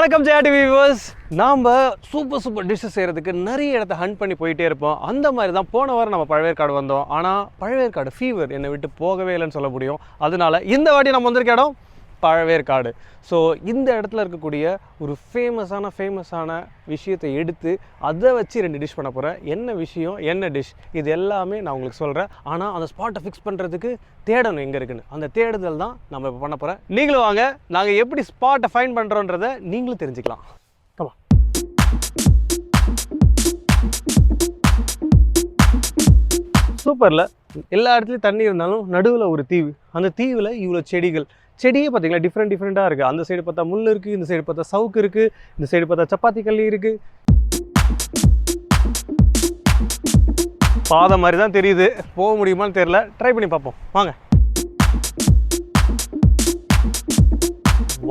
வணக்கம் Jaya TV viewers. நாம் super dishes செய்கிறதுக்கு நிறைய இடத்த ஹண்ட் பண்ணி போயிட்டே இருப்போம். அந்த மாதிரி தான் போன வாரம் நம்ம பழவேற்காடு வந்தோம். ஆனால் பழவேற்காடு ஃபீவர் என்னை விட்டு போகவே இல்லைன்னு சொல்ல முடியும். அதனால இந்த வாட்டி நம்ம வந்திருக்க இடம் பழவேற்காடு. ஸோ இந்த இடத்துல இருக்கக்கூடிய ஒரு ஃபேமஸான விஷயத்தை எடுத்து அதை வச்சு 2 டிஷ் பண்ண போகிறேன். என்ன விஷயம், என்ன டிஷ், இது எல்லாமே நான் உங்களுக்கு சொல்கிறேன். ஆனால் அந்த ஸ்பாட்டை ஃபிக்ஸ் பண்ணுறதுக்கு தேடணும் எங்கே இருக்குன்னு. அந்த தேடுதல் தான் நம்ம இப்போ பண்ண போகிறேன். நீங்களும் வாங்க, நாங்கள் எப்படி ஸ்பாட்டை ஃபைண்ட் பண்ணுறோன்றதை நீங்களும் தெரிஞ்சுக்கலாம். கமா. சூப்பரில் எல்லா இடத்துலையும் தண்ணி இருந்தாலும் நடுவில் ஒரு தீவு. அந்த தீவில் இவ்வளோ செடியே பார்த்தீங்களா டிஃப்ரெண்ட்டாக இருக்குது. அந்த சைடு பார்த்தா முள் இருக்குது, இந்த சைடு பார்த்தா சவுக்கு இருக்குது, இந்த சைடு பார்த்தா சப்பாத்தி கல்லி இருக்குது. பாதை மாதிரி தான் தெரியுது, போக முடியுமான்னு தெரியல. ட்ரை பண்ணி பார்ப்போம் வாங்க.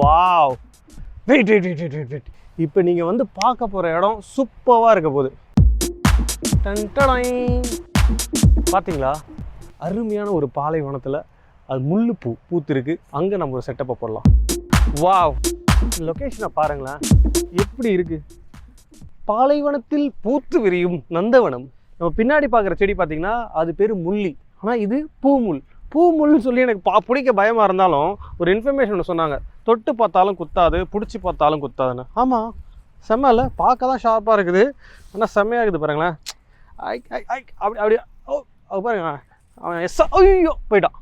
Wow, wait. இப்போ நீங்கள் வந்து பார்க்க போகிற இடம் சூப்பராக இருக்க போகுது. பார்த்தீங்களா, அருமையான ஒரு பாலைவனத்தில் அது முள்ளு பூத்துருக்கு. அங்கே நம்ம ஒரு செட்டப்பை போடலாம். வாவ், லொக்கேஷனை பாருங்களேன் எப்படி இருக்குது. பாலைவனத்தில் பூத்து விரியும் நந்தவனம். நம்ம பின்னாடி பார்க்குற செடி பார்த்திங்கன்னா அது பேர் முள்ளி, ஆனால் இது பூமுள்னு சொல்லி எனக்கு பிடிக்க பயமாக இருந்தாலும் ஒரு இன்ஃபர்மேஷன் ஒன்று சொன்னாங்க. தொட்டு பார்த்தாலும் குத்தாது, பிடிச்சி பார்த்தாலும் குத்தாதுன்னு. ஆமாம், செம்ம இல்லை, பார்க்க தான் ஷார்ப்பாக இருக்குது, ஆனால் செம்மையாக இருக்குது பாருங்களேன். அப்படி பாருங்க, அவன் ஐயோ போயிட்டான்.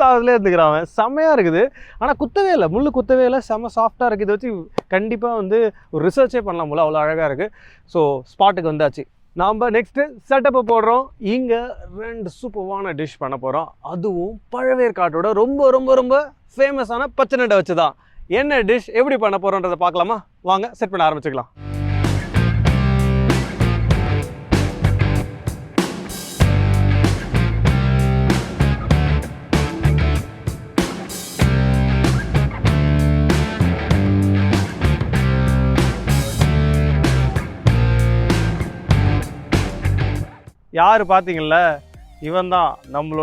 அதில் இருந்துக்கிறான் அவன். செம்மையாக இருக்குது, ஆனால் குத்தவே இல்லை, முள் குத்தவே இல்லை, செம்ம சாஃப்டாக இருக்குது. இதை வச்சு கண்டிப்பாக வந்து ஒரு ரிசர்ச்சே பண்ணலாம் போல, அவ்வளோ அழகாக இருக்குது. ஸோ ஸ்பாட்டுக்கு வந்தாச்சு. நாம் நெக்ஸ்ட்டு செட்டப்பை போடுறோம். இங்கே 2 சூப்பரான டிஷ் பண்ண போகிறோம். அதுவும் பழவேற்காட்டோட ரொம்ப ஃபேமஸான பச்சை நண்டை வச்சு தான். என்ன டிஷ், எப்படி பண்ண போகிறோன்றதை பார்க்கலாமா? வாங்க செட் பண்ண ஆரம்பிச்சுக்கலாம். யார் பார்த்தீங்கள்ல, இவன் தான் நம்மளோட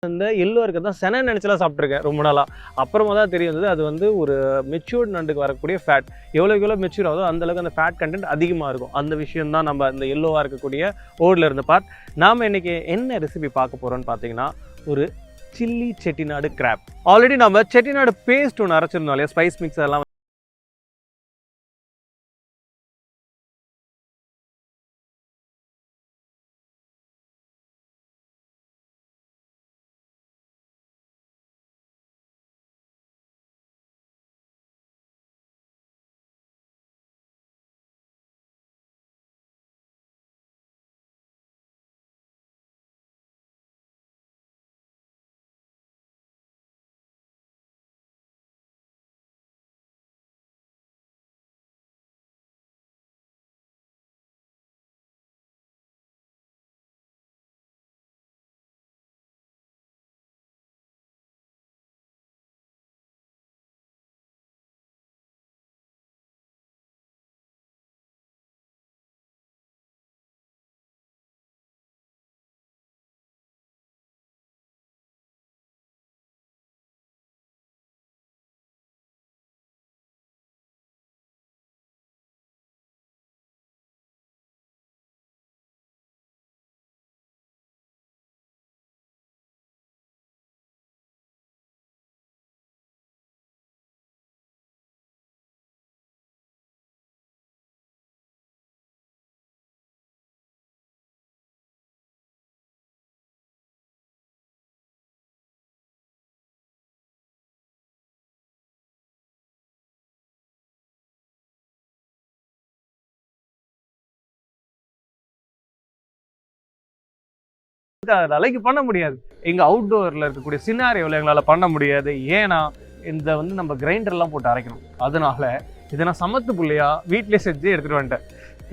இந்த எல்லோ இருக்கிறது தான் செனை நினச்சலாம் சாப்பிட்ருக்கேன் ரொம்ப நாளாக. அப்புறமா தான் தெரிய வந்தது அது வந்து ஒரு மெச்சூர்ட் நண்டுக்கு வரக்கூடிய ஃபேட். எவ்வளோ மெச்சூர் ஆகுதோ அந்தளவுக்கு அந்த ஃபேட் கண்டென்ட் அதிகமாக இருக்கும். அந்த விஷயம் தான் நம்ம இந்த எல்லோவாக இருக்கக்கூடிய ஓடில் இருந்த பார்ட். நாம் இன்றைக்கி என்ன ரெசிபி பார்க்க போகிறோன்னு பார்த்தீங்கன்னா, ஒரு சில்லி செட்டிநாடு கிராப். ஆல்ரெடி நம்ம செட்டிநாடு பேஸ்ட் ஒன்று அரைச்சிருந்தோம் இல்லையா, ஸ்பைஸ் மிக்ஸ் எல்லாம் அலைக்கு பண்ண முடியாது. எங்கள் அவுட்டோரில் இருக்கக்கூடிய சினாரியோவில் எங்களால் பண்ண முடியாது. ஏன்னா இந்த வந்து நம்ம கிரைண்டர்லாம் போட்டு அரைக்கணும். அதனால இதை நான் சமத்து புள்ளையாக வீட்டிலே செஞ்சு எடுத்துகிட்டு வந்துட்டேன்.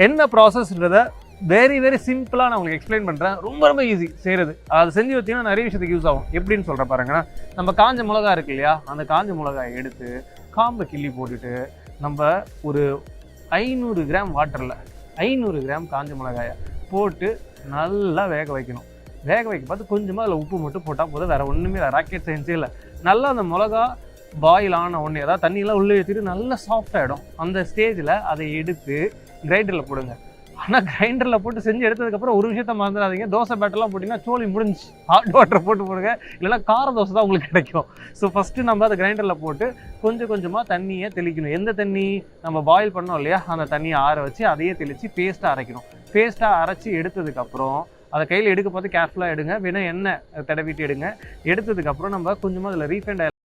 என்ன ப்ராசஸ்ன்றதை வெரி சிம்பிளாக நான் உங்களுக்கு எக்ஸ்பிளைன் பண்ணுறேன். ரொம்ப ஈஸி செய்கிறது. அது செஞ்சு வச்சிங்கன்னா நிறைய விஷயத்துக்கு யூஸ் ஆகும். எப்படின்னு சொல்கிறேன் பாருங்கன்னா, நம்ம காஞ்ச மிளகா இருக்கு இல்லையா, அந்த காஞ்ச மிளகாயை எடுத்து காம்பை கிள்ளி போட்டுட்டு நம்ம ஒரு 500 கிராம் வாட்டரில் 500 கிராம் காஞ்ச மிளகாயை போட்டு நல்லா வேக வைக்கணும். வேக வைக்க பார்த்து கொஞ்சமாக அதில் உப்பு மட்டும் போட்டால் போதும். வேறு ஒன்றுமே இல்லை, ராக்கெட் சயின்ஸே இல்லை. நல்லா அந்த மிளகா பாயில் ஆன ஒன்று, ஏதாவது தண்ணியெல்லாம் உள்ளே ஏற்றிட்டு நல்லா சாஃப்டாகிடும். அந்த ஸ்டேஜில் அதை எடுத்து கிரைண்டரில் போடுங்க. ஆனால் கிரைண்டரில் போட்டு செஞ்சு எடுத்ததுக்கப்புறம் ஒரு விஷயத்த மறந்துடாதீங்க, தோசை பேட்டர்லாம் போட்டிங்கன்னா சோழி முடிஞ்சு ஹாட் வாட்டரை போட்டு போடுங்க, இல்லைன்னா கார தோசை தான் உங்களுக்கு கிடைக்கும். ஸோ ஃபஸ்ட்டு நம்ம அதை கிரைண்டரில் போட்டு கொஞ்சமாக தண்ணியை தெளிக்கணும். எந்த தண்ணி நம்ம பாயில் பண்ணோம் இல்லையா, அந்த தண்ணியை ஆற வச்சு அதையே தெளித்து பேஸ்ட்டாக அரைக்கணும். பேஸ்ட்டாக அரைச்சி எடுத்ததுக்கப்புறம் அதை கையில் எடுக்க பார்த்து கேர்ஃபுல்லாக எடுங்க. வேணும் எண்ணெய் தடவிட்டு எடுங்க. எடுத்ததுக்கப்புறம் நம்ம கொஞ்சமாக அதில் ரீஃபைண்ட் ஆயில்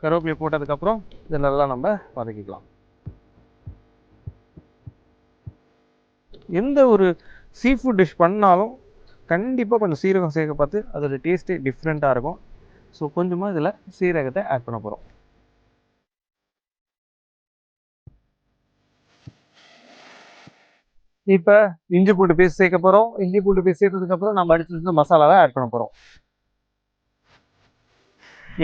கருவேப்பிலை போட்டதுக்கப்புறம் இதை நல்லா நம்ம வதக்கிக்கலாம். எந்த ஒரு சீ ஃபுட் டிஷ் பண்ணாலும் கண்டிப்பாக கொஞ்சம் சீரகம் சேர்க்க பார்த்து அதோட டேஸ்ட்டே டிஃப்ரெண்ட்டாக இருக்கும். ஸோ கொஞ்சமாக இதில் சீரகத்தை ஆட் பண்ண போகிறோம். இப்போ இஞ்சி பூண்டு பேஸ்ட் சேர்க்க போகிறோம். இஞ்சி பூண்டு பேஸ்ட் சேர்த்ததுக்கப்புறம் நம்ம அடிச்சு மசாலாவை ஆட் பண்ண போகிறோம்.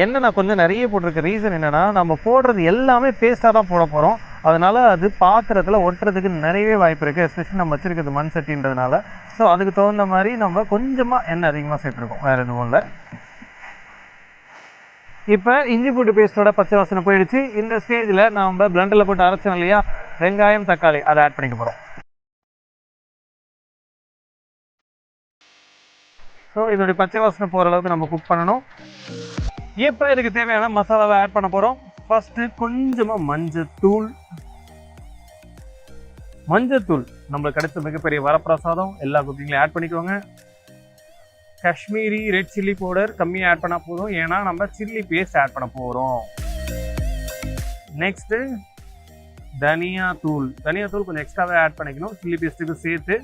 என்ன நான் கொஞ்சம் நிறைய போட்டிருக்க ரீசன் என்னென்னா, நம்ம போடுறது எல்லாமே பேஸ்ட்டாக தான் போட போகிறோம். அதனால் அது பாத்திரத்தில் ஒட்டுறதுக்கு நிறையவே வாய்ப்பு இருக்குது. எஸ்பெஷலி நம்ம வச்சுருக்கிறது மண் சட்டின்றதுனால. ஸோ அதுக்கு தகுந்த மாதிரி நம்ம கொஞ்சமாக எண்ணெய் அதிகமாக சேர்த்துருக்கோம், வேறு எதுவும் இல்லை. இப்போ இஞ்சி பூண்டு பேஸ்ட்டோட பச்சை வாசனை போயிடுச்சு. இந்த ஸ்டேஜில் நம்ம பிளண்டரில் போட்டு அரைச்சோம் இல்லையா, வெங்காயம் தக்காளி அதை ஆட் பண்ணிக்க போகிறோம். ஸோ இதோடைய பச்சை வாசனை போகிற அளவுக்கு நம்ம குக் பண்ணணும். இப்போ இதுக்கு தேவையான மசாலாவை ஆட் பண்ண போகிறோம். ஃபஸ்ட்டு கொஞ்சமாக மஞ்சத்தூள். நம்மளுக்கு கிடைச்ச மிகப்பெரிய வரப்பிரசாதம், எல்லா குக்கிங்லையும் ஆட் பண்ணிக்கோங்க. காஷ்மீரி ரெட் சில்லி பவுடர் கம்மியாக ஆட் பண்ணால் போதும், ஏன்னா நம்ம சில்லி பேஸ்ட் ஆட் பண்ண போகிறோம். நெக்ஸ்ட்டு தனியாத்தூள் கொஞ்சம் எக்ஸ்ட்ராவே ஆட் பண்ணிக்கணும். சில்லி பேஸ்ட்டுக்கு சேர்த்து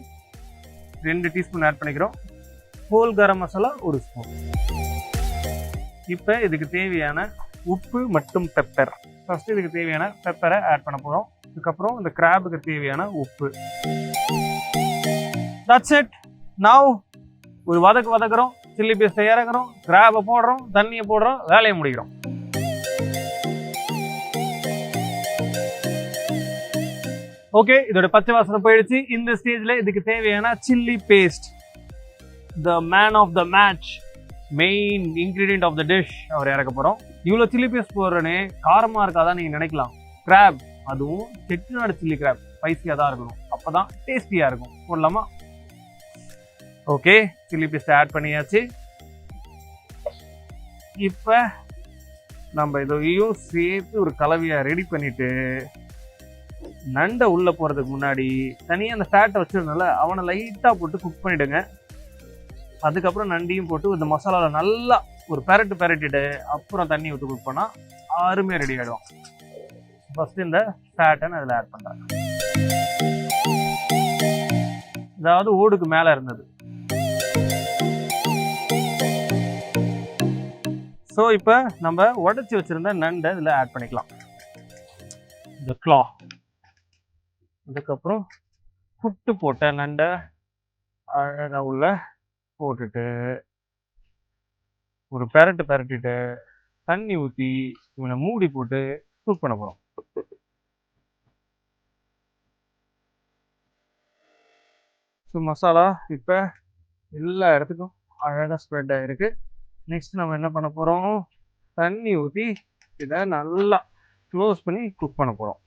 2 டீஸ்பூன் ஆட் பண்ணிக்கிறோம். Whole garam masala 1 spoon. இப்போ இதுக்கு தேவையான உப்பு மற்றும் பெப்பர். ஃபஸ்ட்டு இதுக்கு தேவையான பெப்பரை ஆட் பண்ண போகிறோம். அதுக்கப்புறம் இந்த கிராபுக்கு தேவையான உப்பு. That's it. நவ் ஒரு வதக்குறோம், சில்லி பேஸ்ட்டை இறக்குறோம், கிராபை போடுறோம், தண்ணியை போடுறோம், வேலையை முடிக்கிறோம். ஓகே, இதோட பச்சை வாசனை போயிடுச்சு. இந்த ஸ்டேஜில் இதுக்கு தேவையான chilli paste, the man of the match, main ingredient of the dish, அவர் இறக்க போகிறோம். இவ்வளோ சில்லி பேஸ்ட் போடுறேனே காரமாக இருக்காதான் நீங்கள் நினைக்கலாம். கிராப், அதுவும் செட்டிநாடு சில்லி கிராப் ஸ்பைஸியாக தான் இருக்கணும், அப்போ தான் டேஸ்டியாக இருக்கும். போடலாமா? ஓகே, சில்லி பேஸ்ட்டை ஆட் பண்ணியாச்சு. இப்போ நம்ம இதையும் சேர்த்து ஒரு கலவையாக ரெடி பண்ணிவிட்டு நண்டை உள்ளே போகிறதுக்கு முன்னாடி தனியாக அந்த ஃபேட்டை வச்சுருந்தால அவனை லைட்டாக போட்டு குக் பண்ணிவிடுங்க. அதுக்கப்புறம் நண்டியும் போட்டு இந்த மசாலாவில் நல்லா ஒரு பெரட்டிட்டு அப்புறம் தண்ணி ஊற்றி குக் பண்ணால் அருமையாக ரெடி ஆகிடும். ஃபஸ்ட்டு இந்த ஃபேட்டை நான் அதில் ஆட் பண்ணுறேன். அதாவது ஓடுக்கு மேலே இருந்தது. ஸோ இப்போ நம்ம உடச்சி வச்சுருந்த நண்டை இதில் ஆட் பண்ணிக்கலாம். இந்த க்ளா, அதுக்கப்புறம் புட்டு போட்ட நண்டை அழகாக உள்ள போட்டுட்டு ஒரு பெரட்டிட்டு தண்ணி ஊற்றி இவனை மூடி போட்டு குக் பண்ண போகிறோம். ஸோ மசாலா இப்போ எல்லா இடத்துக்கும் அழகாக ஸ்ப்ரெட் ஆகிருக்கு. நெக்ஸ்ட் நம்ம என்ன பண்ண போகிறோம், தண்ணி ஊற்றி இதை நல்லா க்ளோஸ் பண்ணி குக் பண்ண போகிறோம்.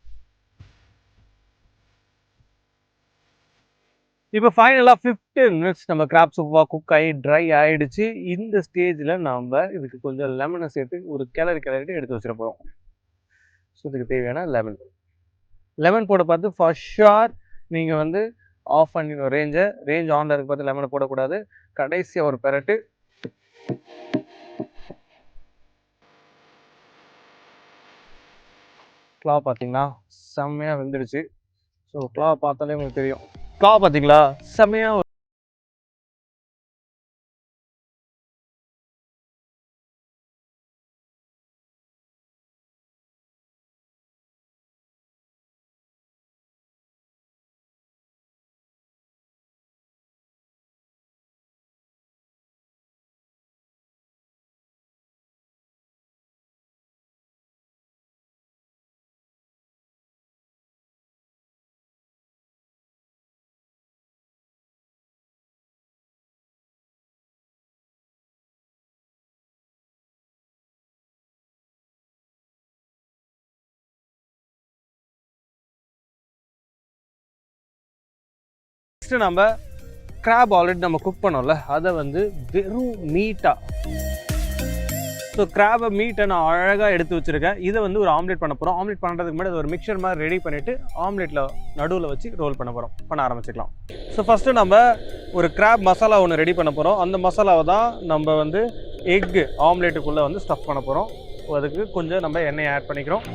இப்போ ஃபைனலாக 15 மினிட்ஸ் நம்ம கிராப் சூப்பாக குக் ஆகி ட்ரை ஆகிடுச்சு. இந்த ஸ்டேஜில் நம்ம இதுக்கு கொஞ்சம் லெமனை சேர்த்து ஒரு கிளறிட்டு எடுத்து வச்சிட போகிறோம். ஸோ இதுக்கு தேவையான லெமன் போட பார்த்து ஃபார் ஷுர் நீங்கள் வந்து ஆஃப் பண்ணிடணும். ரேஞ்ச் ஆனில் இருக்க பார்த்து லெமனை போடக்கூடாது. கடைசியாக ஒரு பெரட்டு. கிளா பார்த்தீங்களா செம்மையாக வெந்துடுச்சு. ஸோ கிளா பார்த்தாலே உங்களுக்கு தெரியும். கிளா பார்த்தீங்களா செம்மையாக நம்ம கிராப் ஆல்ரெடி நம்ம குக் பண்ணோம்ல, அதை வந்து வெறும் மீட்டாக, ஸோ கிராபை மீட்டை நான் அழகாக எடுத்து வச்சுருக்கேன். இதை வந்து ஒரு ஆம்லேட் பண்ண போகிறோம். ஆம்லேட் பண்ணுறதுக்கு முன்னாடி ஒரு மிக்சர் மாதிரி ரெடி பண்ணிவிட்டு ஆம்லேட்டில் நடுவில் வச்சு ரோல் பண்ண ஆரம்பிச்சிக்கலாம். ஸோ ஃபஸ்ட்டு நம்ம ஒரு கிராப் மசாலா ஒன்று ரெடி பண்ண போகிறோம். அந்த மசாலாவை தான் நம்ம வந்து எக்கு ஆம்லேட்டுக்குள்ளே வந்து ஸ்டஃப் பண்ண போகிறோம். அதுக்கு கொஞ்சம் நம்ம எண்ணெயை ஆட் பண்ணிக்கிறோம்.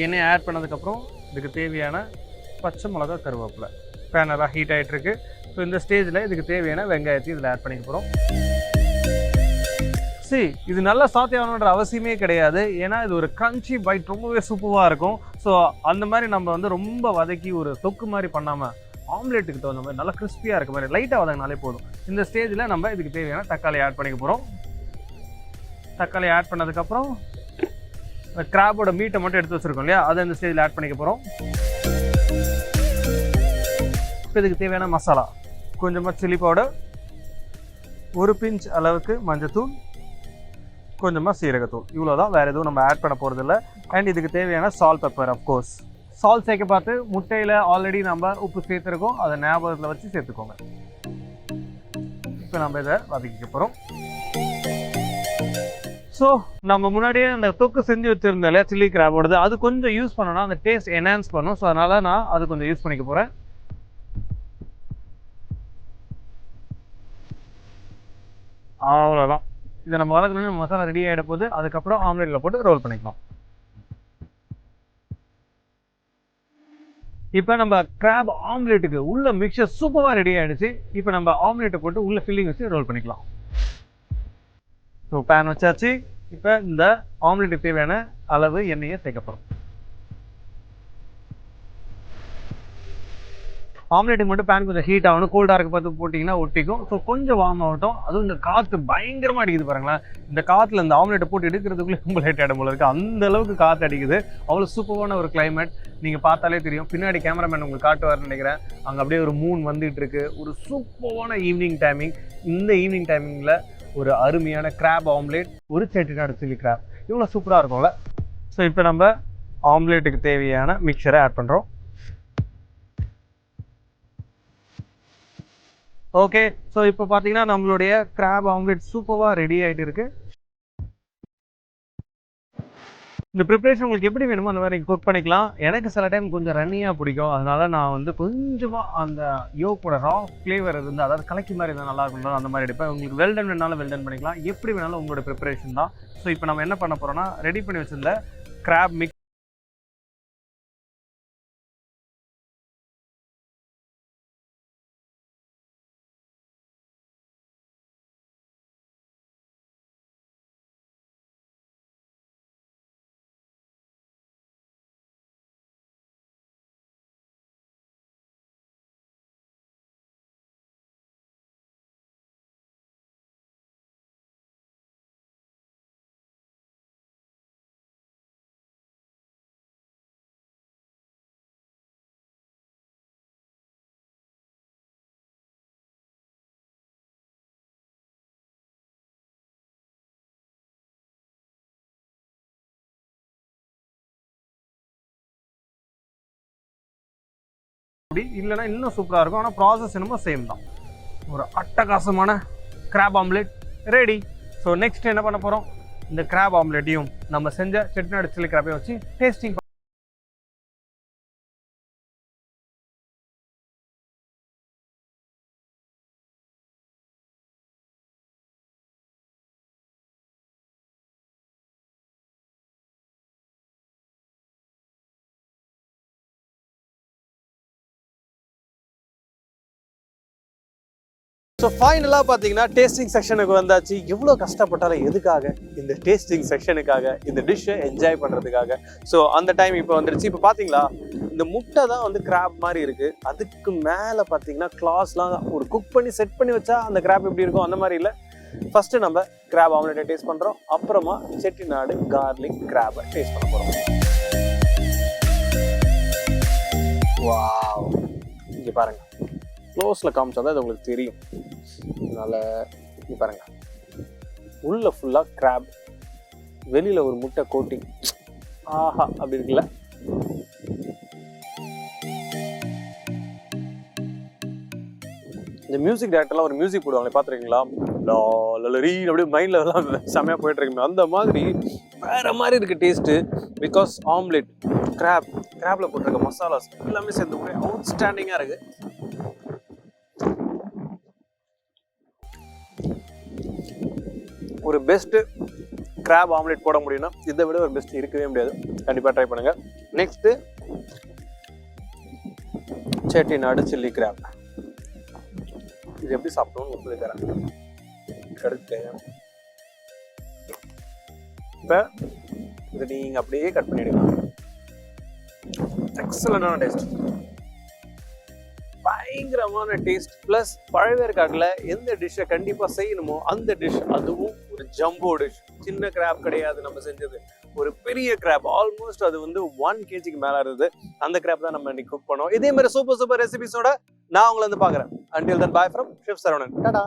எண்ணெயை ஆட் பண்ணதுக்கப்புறம் இதுக்கு தேவையான பச்சை மிளகா, கருவேப்பிலை. பேன் நல்லா ஹீட் ஆகிட்டுருக்கு. ஸோ இந்த ஸ்டேஜில் இதுக்கு தேவையான வெங்காயத்தையும் இதில் ஆட் பண்ணிக்க போகிறோம். இது நல்லா சாத்தி ஆகணுன்ற அவசியமே கிடையாது. ஏன்னா இது ஒரு கிரன்ச்சி பைட் ரொம்பவே சூப்பராக இருக்கும். ஸோ அந்த மாதிரி நம்ம வந்து ரொம்ப வதக்கி ஒரு தொக்கு மாதிரி பண்ணாமல் ஆம்லேட்டுக்கு தகுந்த மாதிரி நல்லா கிறிஸ்பியாக இருக்க மாதிரி லைட்டாக வதங்கினாலே போதும். இந்த ஸ்டேஜில் நம்ம இதுக்கு தேவையான தக்காளி ஆட் பண்ணிக்க போகிறோம். தக்காளி ஆட் பண்ணதுக்கப்புறம் கிராபோட மீட்டை மட்டும் எடுத்து வச்சுருக்கோம் இல்லையா, அதை இந்த ஸ்டேஜில் ஆட் பண்ணிக்க போகிறோம். இப்போ இதுக்கு தேவையான மசாலா கொஞ்சமாக சில்லி பவுடர், ஒரு பிஞ்ச் அளவுக்கு மஞ்சத்தூள், கொஞ்சமாக சீரகத்தூள், இவ்வளோ தான். வேறு எதுவும் நம்ம ஆட் பண்ண போகிறதில்ல. அண்ட் இதுக்கு தேவையான சால்ட், பெப்பர். அஃப்கோர்ஸ் சால்ட் சேர்க்க பார்த்து முட்டையில் ஆல்ரெடி நம்ம உப்பு சேர்த்துருக்கோம், அதை ஞாபகத்தில் வச்சு சேர்த்துக்கோங்க. இப்போ நம்ம இதை வதக்கிக்க போகிறோம். ஸோ நம்ம முன்னாடியே அந்த தொக்கு செஞ்சு வச்சுருந்தோம் இல்லையா சில்லி கிராபோடது, அது கொஞ்சம் யூஸ் பண்ணோன்னா அந்த டேஸ்ட் என்ஹான்ஸ் பண்ணும். ஸோ அதனால் நான் அது கொஞ்சம் யூஸ் பண்ணிக்க போகிறேன். அவ்வளோதான். இதை நம்ம வதக்கணும். மசாலா ரெடி ஆகிட போது அதுக்கப்புறம் ஆம்லேட்டில் போட்டு ரோல் பண்ணிக்கலாம். இப்போ நம்ம கிராப் ஆம்லேட்டுக்கு உள்ள மிக்சர் சூப்பராக ரெடி ஆகிடுச்சு. இப்போ நம்ம ஆம்லேட்டை போட்டு உள்ள ஃபில்லிங் வச்சு ரோல் பண்ணிக்கலாம். ஸோ பேன் வச்சாச்சு. இப்போ இந்த ஆம்லேட்டுக்கு தேவையான அளவு எண்ணெயை சேர்க்கப்படும். ஆம்லேட்டுக்கு மட்டும் பேன் கொஞ்சம் ஹீட் ஆகணும். கோல்டாக இருக்க பார்த்து போட்டிங்கன்னா ஒட்டிக்கும். ஸோ கொஞ்சம் வார்ம் ஆகட்டும். அதுவும் இந்த காற்று பயங்கரமாக அடிக்குது பாருங்களேன். இந்த காற்றுல இந்த ஆம்லேட்டை போட்டு எடுக்கிறதுக்குள்ளே ரொம்ப லேட் ஆகிடும் போல இருக்குது. அந்த அளவுக்கு காற்று அடிக்குது. அவ்வளோ சூப்பரான ஒரு கிளைமேட். நீங்கள் பார்த்தாலே தெரியும். பின்னாடி கேமராமேன் உங்களுக்கு காட்டுவார்னு நினைக்கிறேன். அங்கே அப்படியே ஒரு மூன் வந்துட்டு இருக்கு. ஒரு சூப்பரான ஈவினிங் டைமிங். இந்த ஈவினிங் டைமிங்கில் ஒரு அருமையான கிராப் ஆம்லேட், ஒரு செட்டிநாடு சில்லி கிராப், இவ்வளோ சூப்பராக இருக்கும்ல. ஸோ இப்போ நம்ம ஆம்லேட்டுக்கு தேவையான மிக்சரை ஆட் பண்ணுறோம். ஓகே, ஸோ இப்போ பார்த்தீங்கன்னா நம்மளுடைய கிராப் ஆம்லேட் சூப்பராக ரெடி ஆகிட்டு இருக்கு. இந்த ப்ரிப்ரேஷன் உங்களுக்கு எப்படி வேணுமோ அந்த மாதிரி குக் பண்ணிக்கலாம். எனக்கு சில டைம் கொஞ்சம் ரன்னியாக பிடிக்கும். அதனால நான் வந்து கொஞ்சமாக அந்த யோக்கோட ரா ஃப்ளேவர் இருந்து, அதாவது கலக்கி மாதிரி இருந்தால் நல்லா இருக்கும், அந்த மாதிரி எடுப்பேன். உங்களுக்கு வெல்டன் வேணாலும் வெல்டன் பண்ணிக்கலாம். எப்படி வேணாலும் உங்களோட ப்ரிப்ரேஷன் தான். ஸோ இப்போ நம்ம என்ன பண்ண போகிறோம்னா, ரெடி பண்ணி வச்சிருந்த கிராப் மிக்ஸ் அப்படி இல்லைன்னா இன்னும் சூப்பராக இருக்கும். ஆனால் ப்ராசஸ் என்னமோ சேம் தான். ஒரு அட்டகாசமான crab omelette ready. So next என்ன பண்ண போகிறோம், இந்த கிராப் ஆம்லேட்டையும் நம்ம செஞ்ச செட்டிநாடு சில்லி கிராப்பையும் வச்சு டேஸ்டிங். ஸோ ஃபைனலாக பார்த்தீங்கன்னா டேஸ்டிங் செக்ஷனுக்கு வந்தாச்சு. எவ்வளோ கஷ்டப்பட்டாலும் எதுக்காக, இந்த டேஸ்டிங் செக்ஷனுக்காக, இந்த டிஷ்ஷை என்ஜாய் பண்ணுறதுக்காக. ஸோ அந்த டைம் இப்போ வந்துருச்சு. இப்போ பார்த்தீங்களா இந்த முட்டை தான் வந்து கிராப் மாதிரி இருக்குது. அதுக்கு மேலே பார்த்தீங்கன்னா கிளாஸ்லாம் ஒரு குக் பண்ணி செட் பண்ணி வச்சா அந்த கிராப் எப்படி இருக்கும் அந்த மாதிரி இல்லை. ஃபஸ்ட்டு நம்ம கிராப் ஆம்லெட்டை டேஸ்ட் பண்ணுறோம், அப்புறமா செட்டிநாடு கார்லிக் கிராப்பை டேஸ்ட் பண்ண போகிறோம். வாவ், இங்கே பாருங்கள், க்ளோஸில் காமிச்சா தான் அது உங்களுக்கு தெரியும். அதனால் இங்கே பாருங்கள், உள்ளே ஃபுல்லாக கிராப், வெளியில் ஒரு முட்டை கோட்டிங். ஆஹா, அப்படி இருக்குல்ல. இந்த மியூசிக் டேரக்டர்லாம் ஒரு மியூசிக் போடுவாங்களே, பார்த்துருக்கீங்களா? லலரி அப்படியே மைண்டில் எல்லாம் செம்மையாக போயிட்டு இருக்கு. அந்த மாதிரி வேறு மாதிரி இருக்குது டேஸ்ட்டு. பிகாஸ் ஆம்லெட், கிராப்பில் போட்டிருக்க மசாலாஸ் எல்லாமே சேர்ந்து ஒரே அவுட்ஸ்டாண்டிங்காக இருக்குது. ஒரு பெஸ்ட்டு கிராப் ஆம்லெட் போட முடியும்னா இதை விட ஒரு பெஸ்ட் இருக்கவே முடியாது. கண்டிப்பாக ட்ரை பண்ணுங்கள். Next Chettinad chilli graph. இது எப்படி சாப்பிடணும்னு சொல்லித்தரேன். கடுத்து இப்போ இதை நீங்கள் அப்படியே கட் பண்ணிடுங்க. எக்ஸலண்டான டேஸ்ட், பயங்கரமான டேஸ்ட். ப்ளஸ் பழவேற்காட்டில் எந்த டிஷ்ஷை கண்டிப்பாக செய்யணுமோ அந்த டிஷ், அதுவும் ஒரு ஜம்போ டிஷ். சின்ன கிராப் கிடையாது நம்ம செஞ்சது, ஒரு பெரிய கிராப். ஆல்மோஸ்ட் அது வந்து 1 kg மேலே இருந்தது. அந்த கிராப் தான் நம்ம இன்னைக்கு குக் பண்ணோம். இதே மாதிரி சூப்பர் ரெசிபிஸோட நான் உங்களை வந்து பார்க்குறேன். Until then, bye from Chef Saravanan. Ta-da!